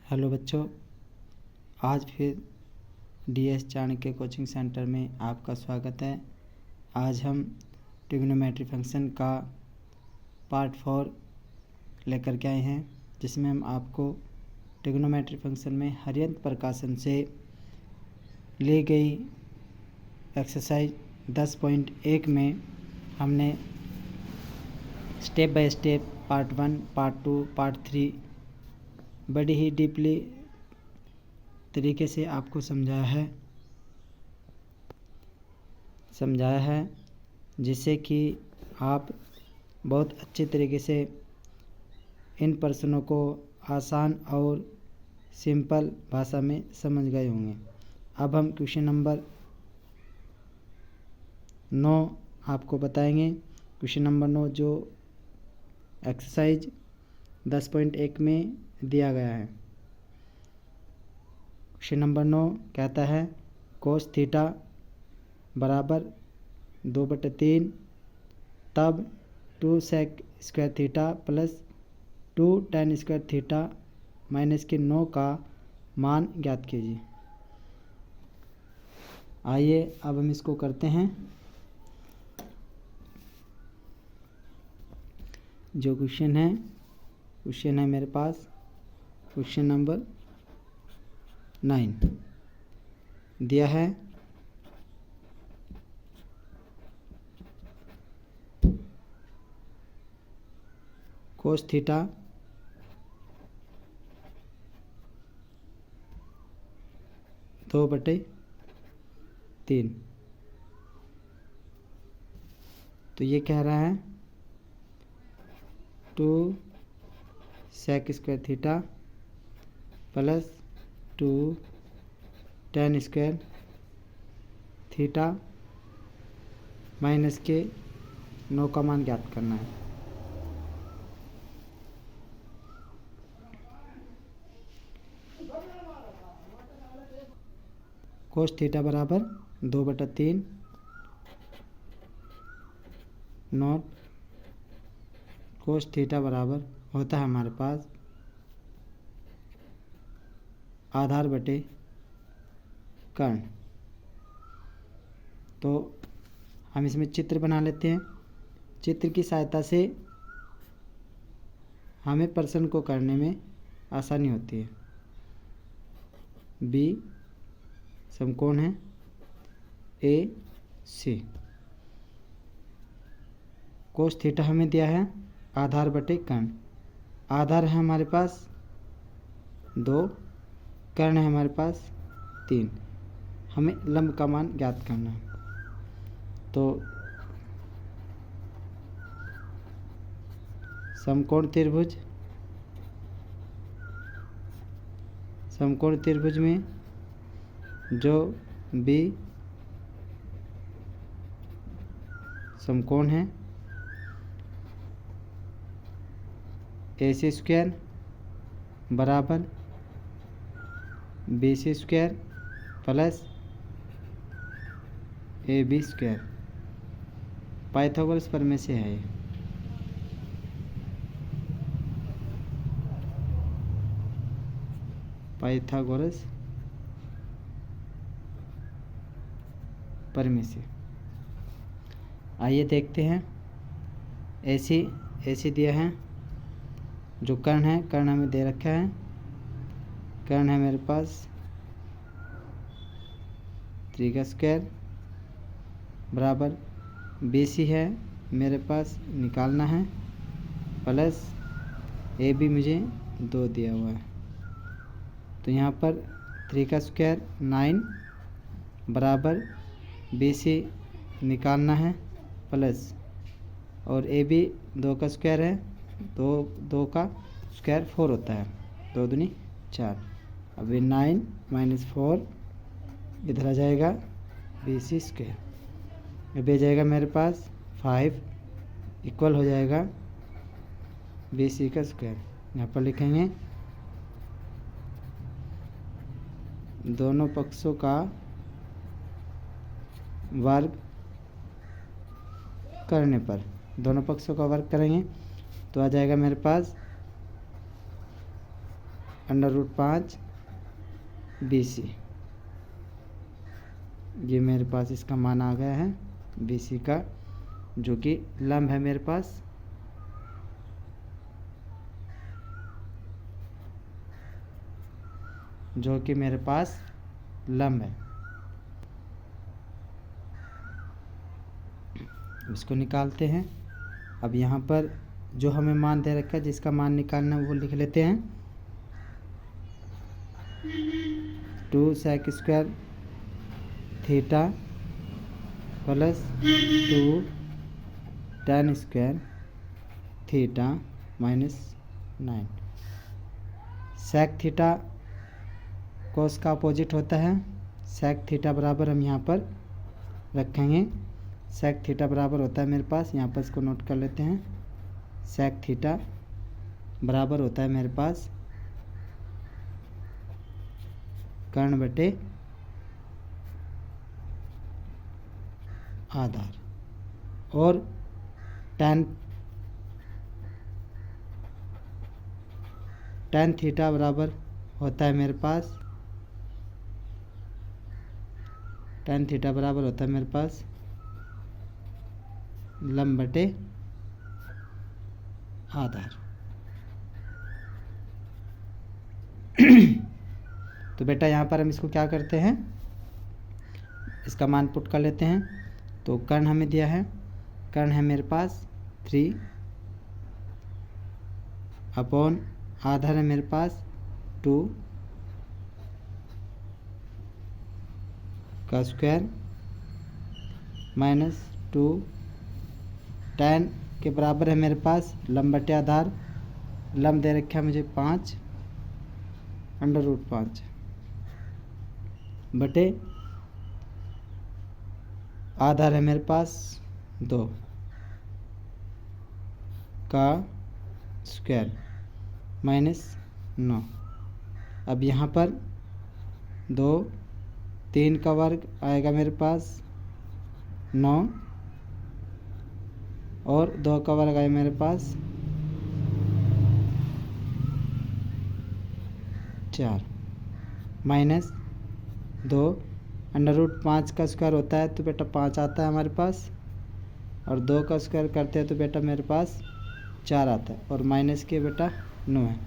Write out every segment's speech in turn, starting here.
Hello बच्चों, आज फिर डीएस चाणक्य कोचिंग सेंटर में आपका स्वागत है। आज हम ट्रिग्नोमेट्री फंक्शन का पार्ट 4 लेकर के आए हैं, जिसमें हम आपको ट्रिग्नोमेट्री फंक्शन में हरियंत प्रकाशन से ली गई एक्सरसाइज 10.1 में हमने step by step part 1, part 2, part 3 बड़ी ही डीपली तरीके से आपको समझाया है जिससे कि आप बहुत अच्छे तरीके से इन प्रश्नों को आसान और सिंपल भाषा में समझ गए होंगे। अब हम क्वेश्चन नंबर 9 आपको बताएंगे। क्वेश्चन नंबर 9 जो एक्सरसाइज 10.1 में दिया गया है। क्वेश्चन नंबर 9 कहता है कोस थीटा बराबर 2/3 तब 2 sec square theta plus 2 tan square theta minus के 9 का मान ज्ञात कीजिए। आइए अब हम इसको करते हैं। जो क्वेश्चन है मेरे पास क्वेश्चन नंबर 9 दिया है। कोस थीटा दो बटे 3, तो ये कह रहा है 2 sec square theta plus 2 tan square theta minus के 9 का मान ज्ञात करना है। कोस थीटा बराबर 2/3 नॉट कोस थीटा बराबर होता है हमारे पास आधार बटे कर्ण। तो हम इसमें चित्र बना लेते हैं। चित्र की सहायता से हमें प्रश्न को करने में आसानी होती है। बी समकोण है ए सी। कोस थीटा हमें दिया है आधार बटे कर्ण। आधार है हमारे पास 2, कर्ण है हमारे पास 3। हमें लंब का मान ज्ञात करना है। तो समकोण त्रिभुज में जो बी समकोण है AC स्क्वायर बराबर BC square plus AB square Pythagoras प्रमेय से है। पाइथागोरस प्रमेय से। आइए देखते हैं। AC दिया है। जो कर्ण है, कर्ण हमें दे रखा है। कर्ण है मेरे पास 3 का स्क्वायर बराबर BC है मेरे पास निकालना है प्लस AB मुझे 2 दिया हुआ है। तो यहाँ पर 3 का स्क्वायर 9 बराबर BC निकालना है प्लस और AB 2 का स्क्वायर है, 2 का स्क्वायर 4 होता है, 2 दूनी 4। अब ये 9 माइनस 4 इधर आ जाएगा BC स्क्वायर। अब ये जाएगा मेरे पास 5 इक्वल हो जाएगा BC का स्क्वायर। यहाँ पर लिखेंगे दोनों पक्षों का वर्ग करने पर, दोनों पक्षों का वर्ग करेंगे तो आ जाएगा मेरे पास √5 BC। ये मेरे पास इसका मान आ गया है BC का, जो कि लंब है मेरे पास। जो कि मेरे पास लंब है। इसको निकालते हैं। अब यहाँ पर जो हमें मान दे रखा है, जिसका मान निकालना है वो लिख लेते हैं। 2 sec square theta plus 2 tan square theta minus 9। Sec theta cos का अपोजिट होता है। सेक थीटा बराबर हम यहाँ पर रखेंगे। सेक थीटा बराबर होता है मेरे पास, यहाँ पर इसको नोट कर लेते हैं। सेक थीटा बराबर होता है मेरे पास कर्ण बटे आधार, और tan थीटा बराबर होता है मेरे पास, tan थीटा बराबर होता है मेरे पास लंब बटे आधार। तो बेटा यहाँ पर हम इसको क्या करते हैं, इसका मान पुट कर लेते हैं। तो कर्ण हमें दिया है, कर्ण है मेरे पास 3 अपॉन आधार है मेरे पास 2 का स्क्वायर माइनस 2 tan के बराबर है मेरे पास लंब बटे आधार। लंब दे रखा है मुझे 5 √5 बटे आधार है मेरे पास 2 का स्क्वायर माइनस 9। अब यहाँ पर 2 3 का वर्ग आएगा मेरे पास 9, और 2 का वर्ग आया मेरे पास 4 माइनस 2 √5 का स्क्वायर होता है तो बेटा 5 आता है हमारे पास, और 2 का स्क्वायर करते हैं तो बेटा मेरे पास 4 आता है, और माइनस के बेटा 9 है।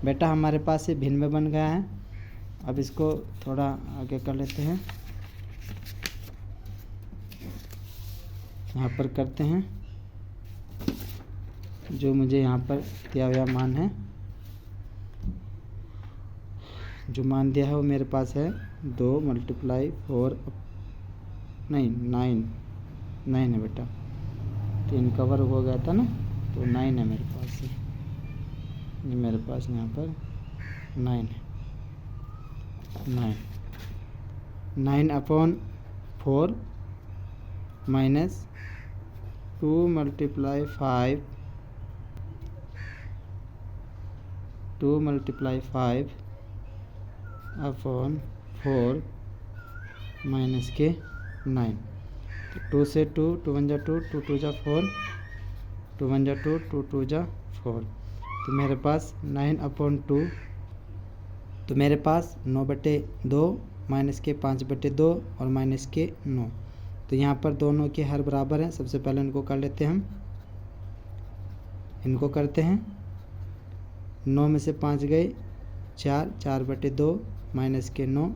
बेटा हमारे पास ये भिन्न में बन गया है। अब इसको थोड़ा आगे कर लेते हैं, यहाँ पर करते हैं। जो मुझे यहाँ पर दिया हुआ मान है, जो मान दिया है वो मेरे पास है 2 × 4 नहीं 9 है बेटा, 3 का वर्ग हो गया था ना, तो 9 है मेरे पास। ये मेरे पास यहाँ पर 9 है, 9 अपॉन 4 माइनस 2 × 5 अपॉन 4 माइनस के 9। तो 2 से 2 2 1 जा 2 2 2 जा 4 2 1 जा 2 2 2 जा 4। तो मेरे पास 9/2, तो मेरे पास 9/2 माइनस के 5/2 और माइनस के 9। तो यहाँ पर दोनों के हर बराबर हैं। सबसे पहले इनको कर लेते हैं, हम इनको करते हैं। 9 में से 5 गए 4, 4/2 माइनस के 9।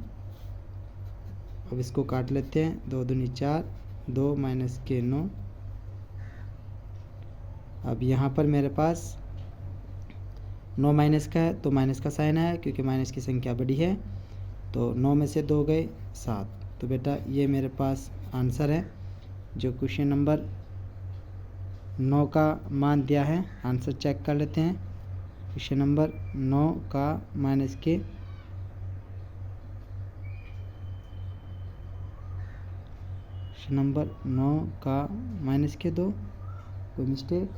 अब इसको काट लेते हैं, 2 दूनी 4, 2 माइनस के 9। अब यहाँ पर मेरे पास 9 माइनस का है तो माइनस का साइन है, क्योंकि माइनस की संख्या बड़ी है। तो 9 में से 2 गए 7। तो बेटा ये मेरे पास आंसर है, जो क्वेश्चन नंबर 9 का मान दिया है। आंसर चेक कर लेते हैं। क्वेश्चन नंबर 9 का माइनस के नंबर 9 का माइनस के 2, कोई मिस्टेक?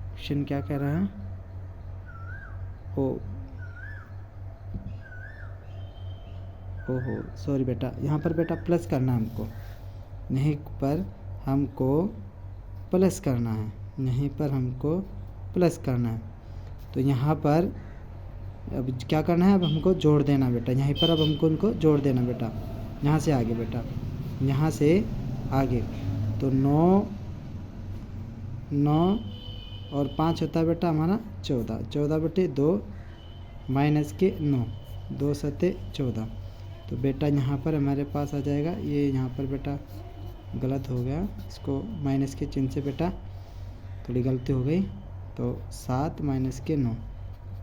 क्वेश्चन क्या कह रहा है? ओहो सॉरी बेटा, यहाँ पर बेटा प्लस करना है हमको, यहीं पर हमको प्लस करना है, यहीं पर हमको प्लस करना है। तो यहाँ पर अब क्या करना है, अब हमको जोड़ देना बेटा, यहीं पर अब हमको उनको जोड़ देना बेटा, यहाँ से आगे बेटा, यहाँ से आगे। तो 9 और 5 होता है बेटा हमारा 14, 14 बटे 2 माइनस के 9, 2 सत्ते 14। तो बेटा यहाँ पर हमारे पास आ जाएगा, ये यहाँ पर बेटा गलत हो गया, इसको माइनस के चिन्ह से बेटा थोड़ी गलती हो गई। तो 7 माइनस के 9,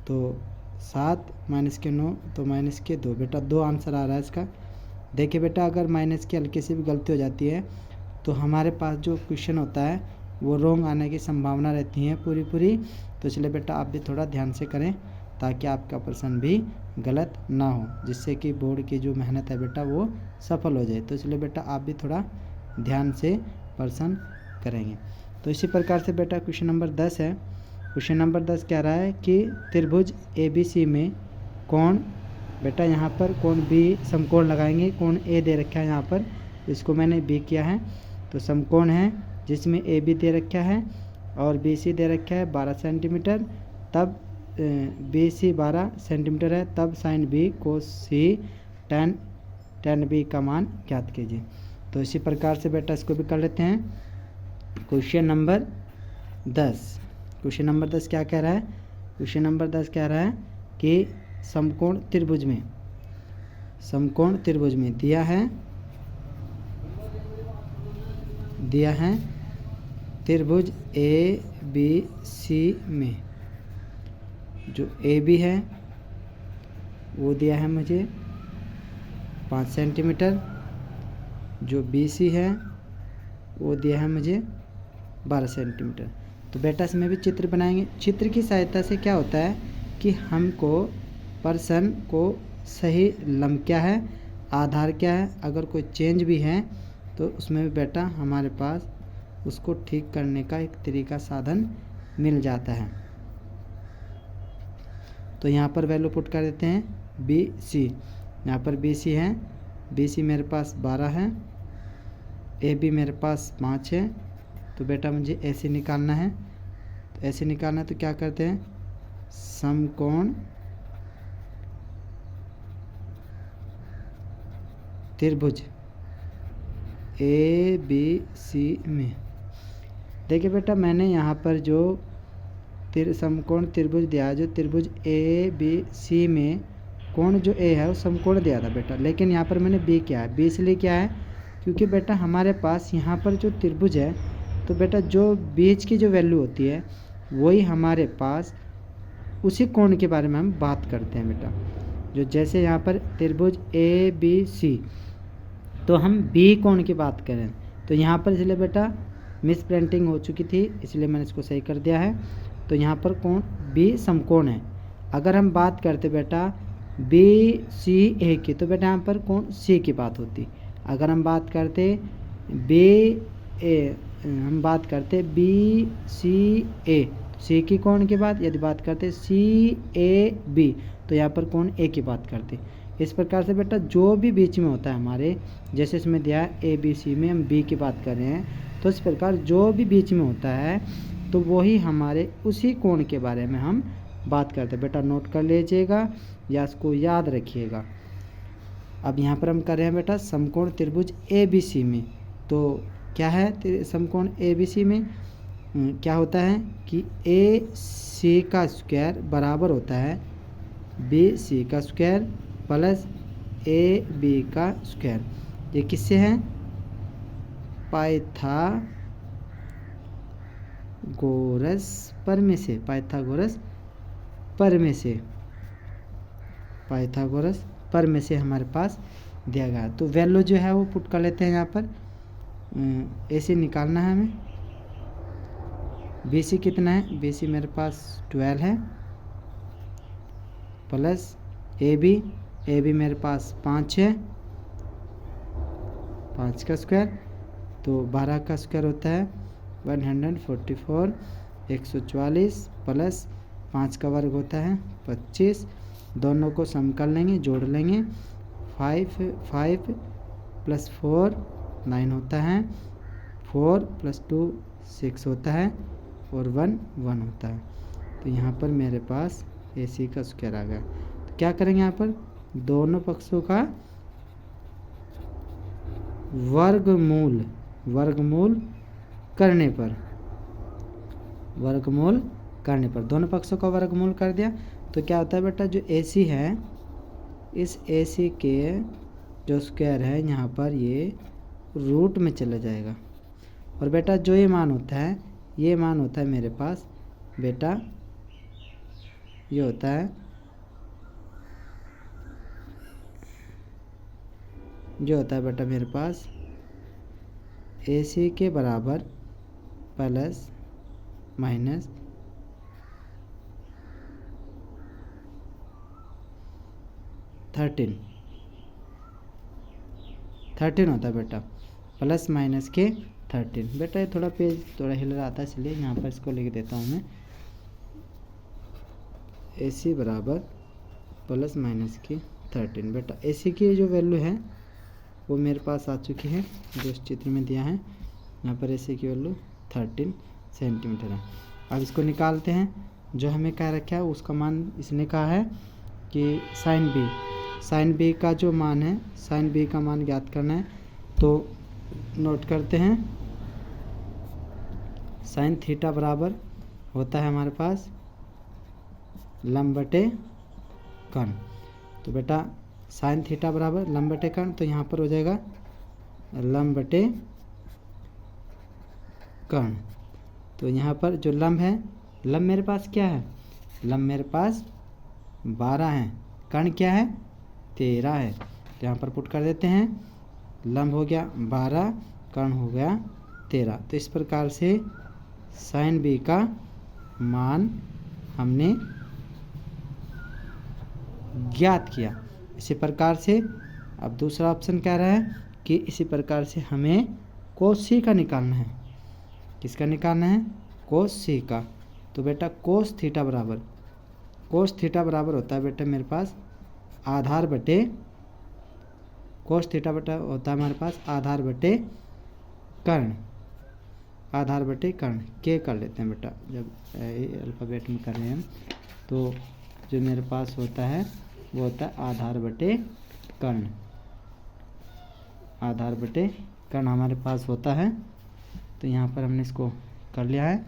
तो 7 माइनस के 9 तो माइनस के 2 बेटा, 2 आंसर आ रहा है इसका। देखिए बेटा, अगर माइनस की हल्की सी भी गलती हो जाती है तो हमारे पास जो क्वेश्चन होता है वो रॉन्ग आने की संभावना रहती है पूरी। तो इसलिए बेटा आप भी थोड़ा ध्यान से करें ताकि आपका प्रश्न भी गलत ना हो, जिससे कि बोर्ड की जो मेहनत है बेटा वो सफल हो जाए। तो इसलिए बेटा आप भी थोड़ा ध्यान से प्रश्न करेंगे। तो इसी प्रकार से बेटा क्वेश्चन नंबर 10 है। क्वेश्चन नंबर 10 कह रहा है कि त्रिभुज ABC में कोण, बेटा यहाँ पर कोण B समकोण लगाएंगे। कोण A दे रखा है यहाँ पर, इसको मैंने B किया है। तो समकोण है जिसमें AB दे रखा है और BC दे रखा है 12 सेंटीमीटर, तब BC 12 सेंटीमीटर है, तब sign B cos C tan B का मान ज्ञात कीजिए। तो इसी प्रकार से बेटा इसको भी कर लेते हैं। क्वेश्चन नंबर 10, क्वेश्चन नंबर 10 क्या कह रहा है? क्वेश्चन नंबर 10 कह रहा है कि समकोण त्रिभुज में दिया है त्रिभुज ABC में जो AB है वो दिया है मुझे 5 सेंटीमीटर, जो BC है वो दिया है मुझे 12 सेंटीमीटर। तो बेटा इसमें भी चित्र बनाएंगे। चित्र की सहायता से क्या होता है कि हमको प्रश्न को सही लंब क्या है, आधार क्या है, अगर कोई चेंज भी है तो उसमें भी बेटा हमारे पास उसको ठीक करने का एक तरीका साधन मिल जाता है। तो यहाँ पर वैल्यू पुट कर देते हैं BC, यहाँ पर BC है, BC मेरे पास 12 है, AB मेरे पास 5 है। तो बेटा मुझे AC निकालना है। तो AC निकालना है तो क्या करते हैं, समकोण त्रिभुज ABC में, देखिए बेटा मैंने यहाँ पर जो समकोण त्रिभुज दिया है, जो त्रिभुज ABC में कोण जो A है वो समकोण दिया था बेटा, लेकिन यहाँ पर मैंने B किया है। B इसलिए क्या है क्योंकि बेटा हमारे पास यहाँ पर जो त्रिभुज है तो बेटा जो बीच की जो वैल्यू होती है वही हमारे पास उसी कोण के बारे में हम बात करते हैं बेटा। जो जैसे यहाँ पर त्रिभुज ABC तो हम B कोण की बात करें, तो यहाँ पर इसलिए बेटा मिस प्रिंटिंग हो चुकी थी, इसलिए मैंने इसको सही कर दिया है। तो यहाँ पर कोण B समकोण है। अगर हम बात करते बेटा BCA की तो बेटा यहाँ पर कोण C की बात होती। अगर हम बात करते BCA C की कोण की बात, यदि बात करते CAB तो यहाँ पर कोण A की बात करते। इस प्रकार से बेटा जो भी बीच में होता है हमारे, जैसे इसमें दिया है ABC में हम B की बात कर रहे हैं, तो इस प्रकार जो भी बीच में होता है तो वही हमारे उसी कोण के बारे में हम बात करते हैं। बेटा नोट कर लीजिएगा या इसको याद रखिएगा। अब यहाँ पर हम कर रहे हैं बेटा समकोण त्रिभुज ABC में। तो क्या है समकोण ABC में, क्या होता है कि AC का स्क्वायर बराबर होता है BC का स्क्वायर प्लस AB का स्क्वायर। ये किससे है, पाइथागोरस प्रमेय से, पाइथागोरस प्रमेय से हमारे पास दिया गया। तो वैल्यू जो है वो पुट कर लेते हैं यहाँ पर। AC निकालना है हमें। BC कितना है, BC मेरे पास 12 है प्लस AB मेरे पास 5 है, 5 का स्क्वायर, तो 12 का स्क्वायर होता है 144, 144 प्लस 5 का वर्ग होता है 25। दोनों को सम कर लेंगे, जोड़ लेंगे। 5 प्लस 4 9 होता है, 4 प्लस 2 6 होता है और 1 1 होता है। तो यहाँ पर मेरे पास AC का स्क्वायर आ गया। तो क्या करेंगे यहाँ पर, दोनों पक्षों का वर्गमूल करने पर दोनों पक्षों का वर्गमूल कर दिया तो क्या होता है बेटा, जो AC है इस AC के जो स्क्वायर है यहाँ पर ये रूट में चला जाएगा। और बेटा जो ये मान होता है, ये मान होता है मेरे पास बेटा, ये होता है जो होता है बेटा मेरे पास AC के बराबर प्लस माइनस 13 होता है बेटा, प्लस माइनस के 13। बेटा ये थोड़ा पेज थोड़ा हिल रहा था इसलिए यहाँ पर इसको लिख देता हूँ मैं, AC बराबर प्लस माइनस की 13। बेटा AC की जो वैल्यू है वो मेरे पास आ चुकी है, जो इस चित्र में दिया है। यहाँ पर AC की वैल्यू 13 सेंटीमीटर है। अब इसको निकालते हैं, जो हमें कह रखा है उसका मान इसने कहा है कि साइन बी का जो मान है, साइन बी का मान ज्ञात करना है। तो नोट करते हैं, साइन थीटा बराबर होता है हमारे पास लंब बटे कर्ण। तो बेटा साइन थीटा बराबर लंब बटे कर्ण, तो यहाँ पर हो जाएगा लंब बटे कर्ण। तो यहाँ पर जो लंब है, लंब मेरे पास क्या है, लंब मेरे पास 12 है, कर्ण क्या है 13 है। तो यहाँ पर पुट कर देते हैं, लंब हो गया 12, कर्ण हो गया 13। तो इस प्रकार से साइन बी का मान हमने ज्ञात किया। इसी प्रकार से अब दूसरा ऑप्शन कह रहा है कि इसी प्रकार से हमें कोस सी का निकालना है। किसका निकालना है, कोस सी का। तो बेटा कोस थीटा बराबर होता है बेटा मेरे पास आधार बटे, कोस थीटा बटा होता है हमारे पास आधार बटे कर्ण, के कर लेते हैं बेटा, जब अल्फ़ाबेट में कर रहे हैं। तो जो मेरे पास होता है वो होता है आधार बटे कर्ण हमारे पास होता है। तो यहाँ पर हमने इसको कर लिया है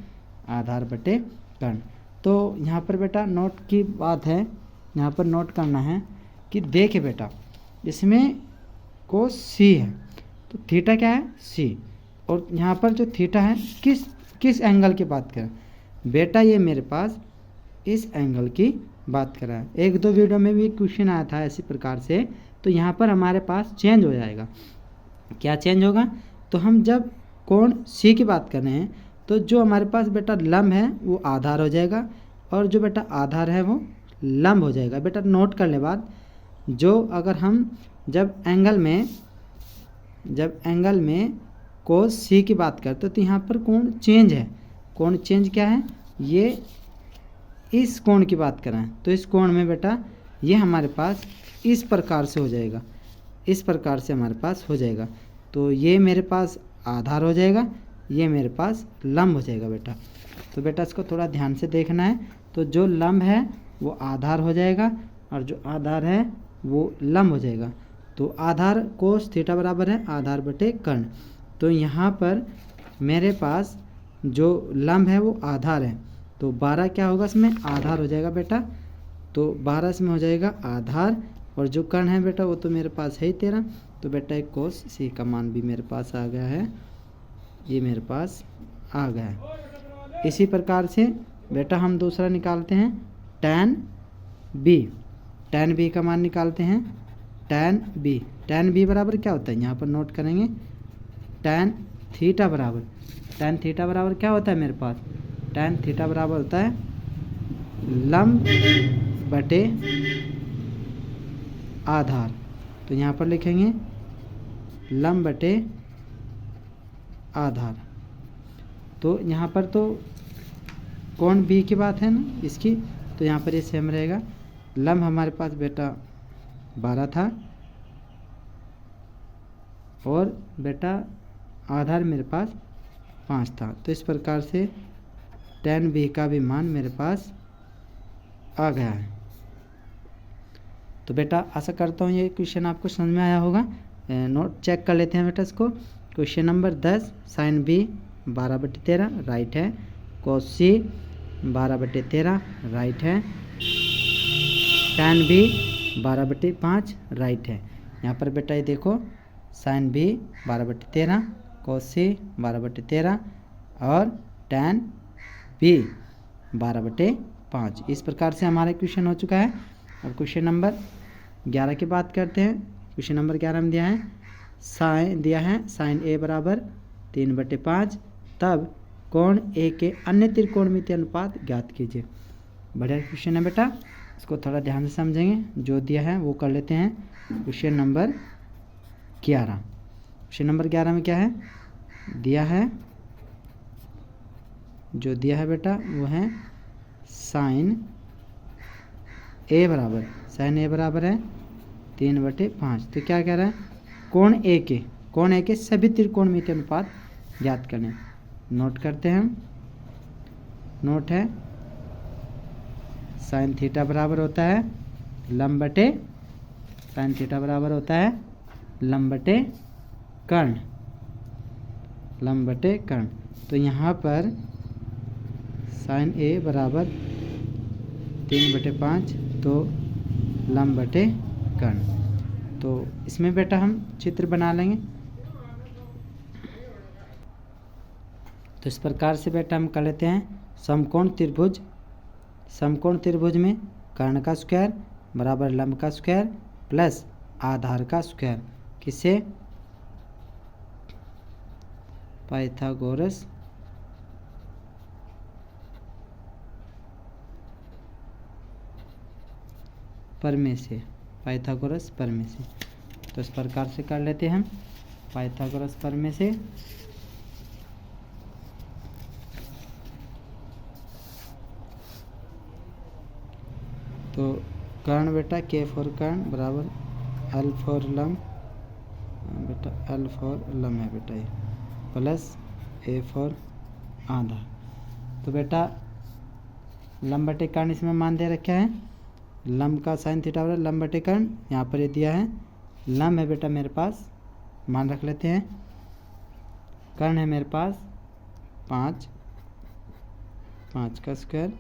आधार बटे कर्ण। तो यहाँ पर बेटा नोट की बात है, यहाँ पर नोट करना है कि देखे बेटा इसमें कोस सी है, तो थीटा क्या है सी, और यहाँ पर जो थीटा है किस एंगल की बात करें बेटा, ये मेरे पास इस एंगल की बात कर रहा है। एक दो वीडियो में भी क्वेश्चन आया था इसी प्रकार से। तो यहाँ पर हमारे पास चेंज हो जाएगा, क्या चेंज होगा, तो हम जब कोण सी की बात कर रहे हैं तो जो हमारे पास बेटा लंब है वो आधार हो जाएगा, और जो बेटा आधार है वो लंब हो जाएगा। बेटा नोट करने बाद जो अगर हम जब एंगल में कोस सी की बात करते तो यहाँ पर कोण चेंज है, कोण चेंज क्या है, ये इस कोण की बात करें तो इस कोण में बेटा ये हमारे पास इस प्रकार से हो जाएगा, इस प्रकार से हमारे पास हो जाएगा। तो ये मेरे पास आधार हो जाएगा, ये मेरे पास लंब हो जाएगा बेटा। तो बेटा इसको थोड़ा ध्यान से देखना है। तो जो लंब है वो आधार हो जाएगा और जो आधार है वो लंब हो जाएगा। तो आधार कोस थीटा बराबर है आधार बटे कर्ण। तो यहाँ पर मेरे पास जो लंब है वो आधार है, तो 12 क्या होगा इसमें आधार हो जाएगा बेटा। तो 12 इसमें हो जाएगा आधार, और जो कर्ण है बेटा वो तो मेरे पास है ही 13। तो बेटा एक कोस सी का मान भी मेरे पास आ गया है, ये मेरे पास आ गया है। इसी प्रकार से बेटा हम दूसरा निकालते हैं tan b का मान निकालते हैं। tan b बराबर क्या होता है, यहाँ पर नोट करेंगे tan थीटा बराबर क्या होता है मेरे पास, tan थीटा बराबर होता है लंब बटे आधार। तो यहाँ पर लिखेंगे लंब बटे आधार। तो यहाँ पर तो कोण बी की बात है ना इसकी, तो यहाँ पर ये सेम रहेगा। लंब हमारे पास बेटा 12 था और बेटा आधार मेरे पास 5 था। तो इस प्रकार से tan b का भी मान मेरे पास आ गया है। तो बेटा आशा करता हूँ ये क्वेश्चन आपको समझ में आया होगा। नोट चेक कर लेते हैं बेटा इसको। Question number 10, sine B 12/13 right है। कोस सी 12/13 राइट है। टैन बी 12/5 राइट है। यहाँ पर बेटा ये देखो, साइन बी 12/13, कोस सी 12/13 और टैन बी 12/5। इस प्रकार से हमारा क्वेश्चन हो चुका है। अब क्वेश्चन नंबर 11 की बात करते हैं। क्वेश्चन नंबर 11 में दिया है साइन ए बराबर 3/5, तब कोण ए के अन्य त्रिकोणमितीय अनुपात ज्ञात कीजिए। बढ़िया क्वेश्चन है बेटा, इसको थोड़ा ध्यान से समझेंगे। जो दिया है वो कर लेते हैं। क्वेश्चन नंबर 11, क्वेश्चन नंबर 11 में क्या है दिया है, जो दिया है बेटा वो है साइन ए बराबर है 3/5। तो क्या कह रहा है, कोण ए के सभी त्रिकोणमितीय अनुपात ज्ञात करने। नोट करते हैं हम। नोट है साइन थीटा बराबर होता है लंब बटे कर्ण। तो यहाँ पर साइन ए बराबर 3/5, तो लंब बटे कर्ण। तो इसमें बेटा हम चित्र बना लेंगे। तो इस प्रकार से बेटा हम कर लेते हैं। समकोण त्रिभुज में कर्ण का स्क्वायर बराबर लंब का स्क्वायर प्लस आधार का स्क्वायर, किससे, पाइथागोरस प्रमेय से। तो इस प्रकार से कर लेते हैं हम पाइथागोरस प्रमेय से। तो कर्ण बेटा के फॉर कर्ण बराबर एल फॉर लंब है बेटा ये, प्लस ए फॉर आधार। तो बेटा लंब बटे कर्ण इसमें मान दे रखा है। लंब का साइन थीटा बराबर लंब बटे कर्ण, यहाँ पर ये दिया है। लंब है बेटा मेरे पास, मान रख लेते हैं। कर्ण है मेरे पास 5 का स्क्वायर,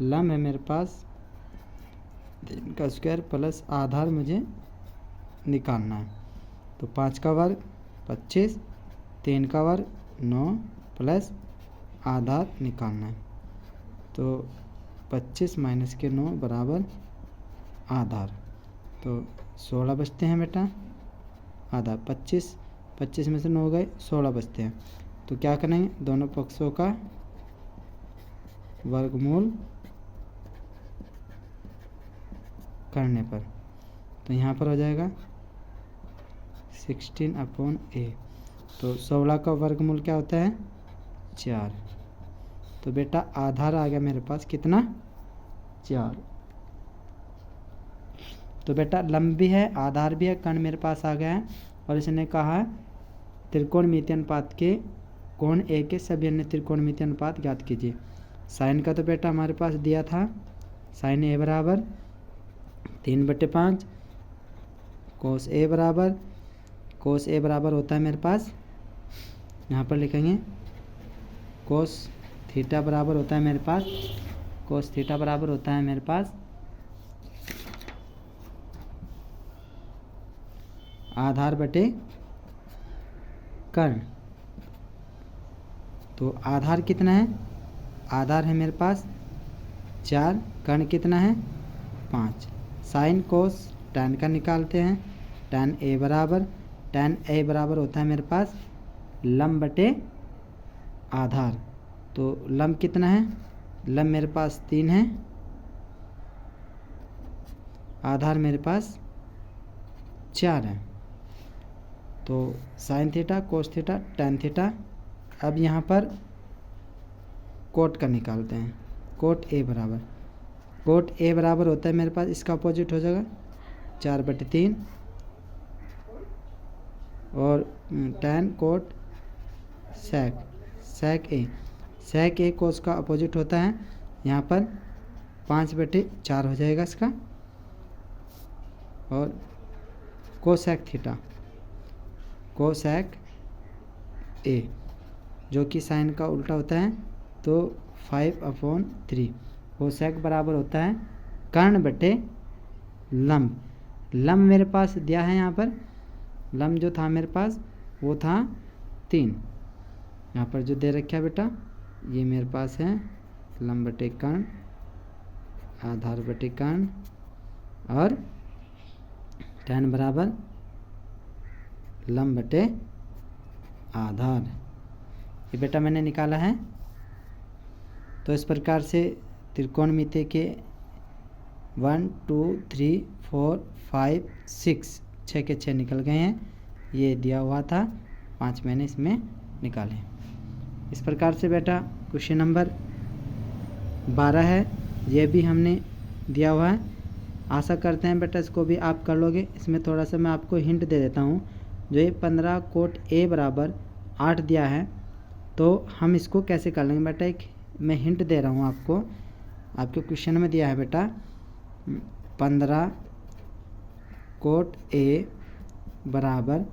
लंब है मेरे पास 3 का स्क्वायर प्लस आधार मुझे निकालना है। तो 5 का वर्ग 25, 3 का वर्ग 9 प्लस आधार निकालना है। तो 25 माइनस के 9 बराबर आधार, तो 16 बचते हैं बेटा आधार। 25 में से 9 गए, 16 बचते हैं। तो क्या करेंगे, दोनों पक्षों का वर्गमूल करने पर, तो यहाँ पर हो जाएगा 16/a। तो 16 का वर्गमूल क्या होता है, 4। तो बेटा आधार आ गया मेरे पास कितना, 4। तो बेटा लंब भी है, आधार भी है, कर्ण मेरे पास आ गया है। और इसने कहा त्रिकोणमितीय अनुपात के कोण ए के सभी अन्य त्रिकोणमितीय अनुपात ज्ञात कीजिए। साइन का तो बेटा हमारे पास दिया था, साइन ए बराबर 3/5, कोस ए बराबर होता है मेरे पास, यहाँ पर लिखेंगे कोस थीटा बराबर होता है मेरे पास, आधार बटे कर्ण। तो आधार कितना है, आधार है मेरे पास 4, कर्ण कितना है 5। साइन कोस टैन का निकालते हैं। टैन ए बराबर होता है मेरे पास लंब बटे आधार। तो लंब कितना है, लंब मेरे पास 3 है, आधार मेरे पास 4 है। तो sine theta cos theta tan theta. अब यहाँ पर कोट का निकालते हैं। कोट ए बराबर होता है मेरे पास, इसका अपोजिट हो जाएगा 4/3 और टैन कोट सेक ए कोस का अपोजिट होता है यहाँ पर 5/4 हो जाएगा इसका। और कोसेक थीटा, कोसेक ए जो कि साइन का उल्टा होता है, तो 5/3। कोसेक बराबर होता है कर्ण बटे लंब। लंब मेरे पास दिया है यहाँ पर, लंब जो था मेरे पास वो था 3। यहाँ पर जो दे रखा है बेटा ये मेरे पास है लंब बटे कर्ण, आधार बटे कर्ण, और tan बराबर लंब बटे आधार। ये बेटा मैंने निकाला है। तो इस प्रकार से त्रिकोणमिति के 1 2 3 4 5 6 6 के 6 निकल गए हैं। ये दिया हुआ था 5 मैंने इसमें निकाले। इस प्रकार से बेटा क्वेश्चन नंबर 12 है, ये भी हमने दिया हुआ है। आशा करते हैं बेटा इसको भी आप कर लोगे। इसमें थोड़ा सा मैं आपको हिंट दे देता हूँ। जो ये 15 कोट ए बराबर 8 दिया है, तो हम इसको कैसे कर लेंगे बेटा, एक मैं हिंट दे रहा हूँ आपको। आपके क्वेश्चन में दिया है बेटा 15 कोट ए बराबर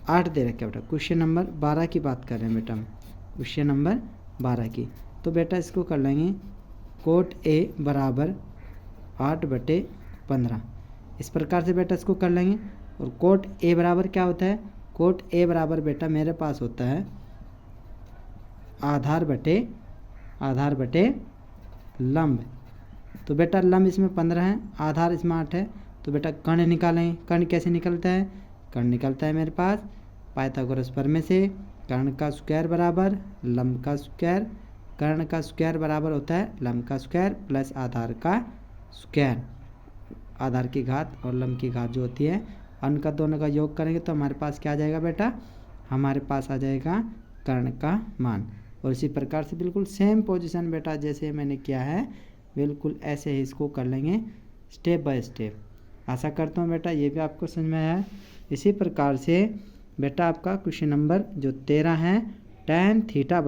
8 दे रखे बेटा। क्वेश्चन नंबर 12 की बात कर रहे हैं बेटा हम, क्वेश्चन नंबर 12 की। तो बेटा इसको कर लेंगे कोट ए बराबर 8/15। इस प्रकार से बेटा इसको कर लेंगे। और कोट ए बराबर क्या होता है, कोट ए बराबर बेटा मेरे पास होता है आधार बटे लंब। तो बेटा लंब इसमें 15 है, आधार इसमें 8 है। तो बेटा कर्ण निकालेंगे। कर्ण कैसे निकलता है, कर्ण निकलता है मेरे पास पाइथागोरस प्रमेय से। कर्ण का स्क्वायर बराबर लंब का स्क्वायर, कर्ण का स्क्वायर बराबर होता है लंब का स्क्वायर प्लस आधार का स्क्वायर। आधार की घात और लंब की घात जो होती है, उनका दोनों का योग करेंगे तो हमारे पास क्या आ जाएगा बेटा, हमारे पास आ जाएगा कर्ण का मान। और इसी प्रकार से बिल्कुल सेम पोजीशन बेटा जैसे मैंने किया है, बिल्कुल ऐसे ही इसको कर लेंगे स्टेप बाय स्टेप। आशा करता हूँ बेटा ये भी आपको समझ में आया है। इसी प्रकार से बेटा आपका क्वेश्चन नंबर जो 13 है, tan थीटा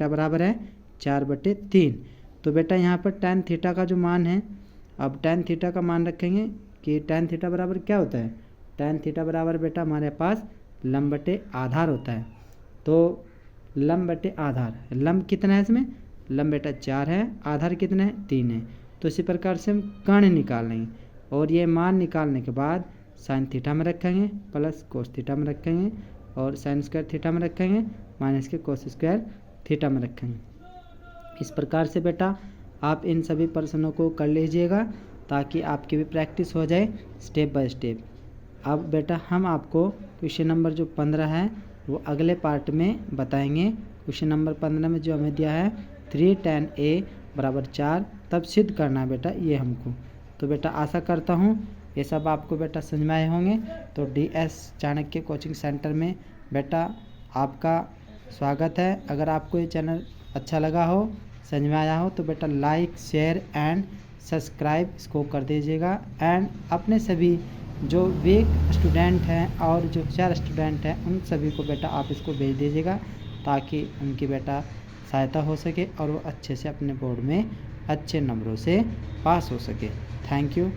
बराबर है 4/3। तो बेटा यहाँ पर tan थीटा का जो मान है, अब tan थीटा का मान रखेंगे कि tan थीटा बराबर क्या होता है, tan थीटा बराबर बेटा हमारे पास लंब बटे आधार होता है। तो लंब बटे आधार, लंब कितना है इसमें, लंब बेटा 4 है, आधार कितना है 3 है। तो इसी प्रकार से हम कर्ण निकाल लेंगे। और ये मान निकालने के बाद साइन थीटा में रखेंगे प्लस कोस थीटा में रखेंगे, और साइन स्क्वायर थीटा में रखेंगे माइनस के कोस स्क्वायर थीटा में रखेंगे। इस प्रकार से बेटा आप इन सभी प्रश्नों को कर लीजिएगा ताकि आपकी भी प्रैक्टिस हो जाए स्टेप बाय स्टेप। अब बेटा हम आपको क्वेश्चन नंबर जो 15 है वो अगले पार्ट में बताएंगे। क्वेश्चन नंबर 15 में जो हमें दिया है 3 tan a बराबर 4 तब सिद्ध करना है बेटा ये हमको। तो बेटा आशा करता हूँ ये सब आपको बेटा समझ में आए होंगे। तो DS चाणक्य कोचिंग सेंटर में बेटा आपका स्वागत है। अगर आपको ये चैनल अच्छा लगा हो, समझ में आया हो, तो बेटा लाइक शेयर एंड सब्सक्राइब इसको कर दीजिएगा। एंड अपने सभी जो वीक स्टूडेंट हैं और जो होशियार स्टूडेंट हैं उन सभी को बेटा आप इसको भेज दीजिएगा ताकि उनकी बेटा सहायता हो सके और वो अच्छे से अपने बोर्ड में अच्छे नंबरों से पास हो सके। Thank you.